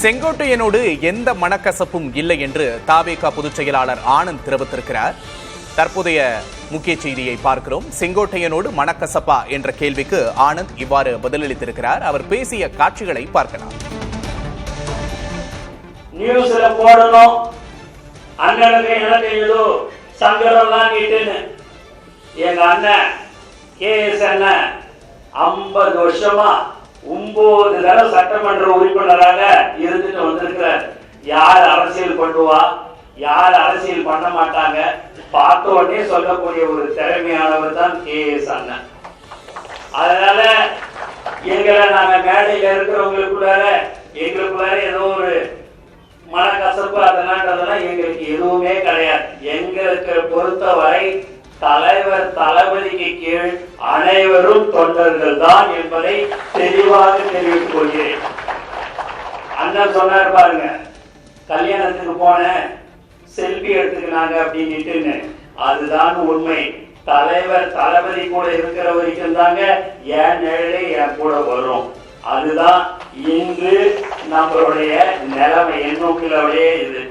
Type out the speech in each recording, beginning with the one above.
செங்கோட்டையனோடு எந்த மனக்கசப்பும் இல்லை என்று தாவேகா பொதுச் செயலாளர் ஆனந்த் தெரிவித்திருக்கிறார். தற்போதைய முக்கிய செய்தியை பார்க்கிறோம். செங்கோட்டையனோடு மனக்கசப்பா என்ற கேள்விக்கு ஆனந்த் இவ்வாறு பதிலளித்திருக்கிறார். அவர் பேசிய காட்சிகளை பார்க்கலாம். நியூஸ்ல போடணும், அண்ணனுக்கு எனக்கு ஏதோ சங்கடம்லாம் கேட்டுன்னு எங்க அண்ணன் கேஎஸ் அண்ணன் 50 வருஷமா 9 தடவை சட்டமன்ற உறுப்பினராக இருந்துட்டு வந்திருக்கிறார். யார் அரசியல் பண்ணுவா, யார் அரசியல் பண்ண மாட்டாங்க பார்த்த உடனே சொல்லக்கூடிய ஒரு திறமையானவர் தான் கேஎஸ் அண்ணன். அதனால எங்களை நாங்க மேடையில இருக்கிறவங்களுக்குள்ளார எங்களுக்குள்ளார ஏதோ ஒரு மனக்கசப்பு அதெல்லாம் எங்களுக்கு எதுவுமே கிடையாது. எங்களுக்கு பொறுத்தவரை தலைவர் தளபதிக்கு கீழ் அனைவரும் தொண்டர்கள் தான் என்பதை தெளிவாக தெரிவித்துக் கொள்கிறேன். அண்ணன் சொன்னார் பாருங்க, கல்யாணத்துக்கு போன செல்ஃபி எடுத்துக்கினாங்க அப்படின்னு. அதுதான் உண்மை. தலைவர் தளபதி கூட இருக்கிற வரைக்கும் தாங்க என் நிழலே என் கூட வரும். அதுதான் இன்று நம்மளுடைய நிலைமை, என்னுடைய இது.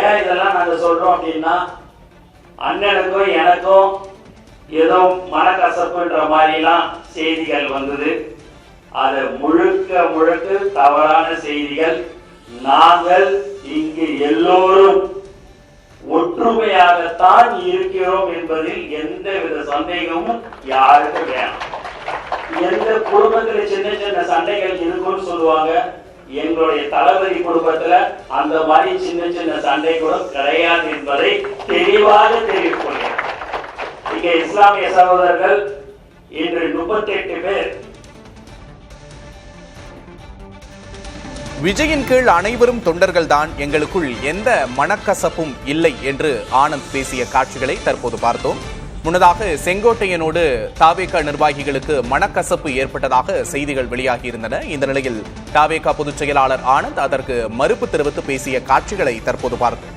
ஏன் இதெல்லாம் நாங்க சொல்றோம் அப்படின்னா, அண்ணனுக்கும் எனக்கும் ஏதோ மனக்கசப்புன்ற மாதிரிலாம் செய்திகள் வந்தது. அது முழுக்க தவறான செய்திகள். நாங்கள் இங்கு எல்லோரும் ஒற்றுமையாகத்தான் இருக்கிறோம் என்பதில் எந்தவித சந்தேகமும் யாருக்கும் வேணும். எந்த குடும்பத்துல சின்ன சின்ன சண்டைகள் இருக்கும்னு சொல்லுவாங்க, எங்களுடைய தளபதி குடும்பத்துல அந்த மாதிரி சின்ன சின்ன சண்டை கூட கிடையாது என்பதை தெளிவாக தெரிவித்துள்ளேன். இங்க இஸ்லாமிய சகோதரர்கள் இன்று 38 பேர். விஜயின் கீழ் அனைவரும் தொண்டர்கள் தான், எங்களுக்குள் எந்த மனக்கசப்பும் இல்லை என்று ஆனந்த் பேசிய காட்சிகளை தற்போது பார்த்தோம். முன்னதாக செங்கோட்டையனோடு தாவேகா நிர்வாகிகளுக்கு மனக்கசப்பு ஏற்பட்டதாக செய்திகள் வெளியாகியிருந்தன. இந்த நிலையில் தாவேகா பொதுச் செயலாளர் ஆனந்த் அதற்கு மறுப்பு தெரிவித்து பேசிய காட்சிகளை தற்போது பார்த்தோம்.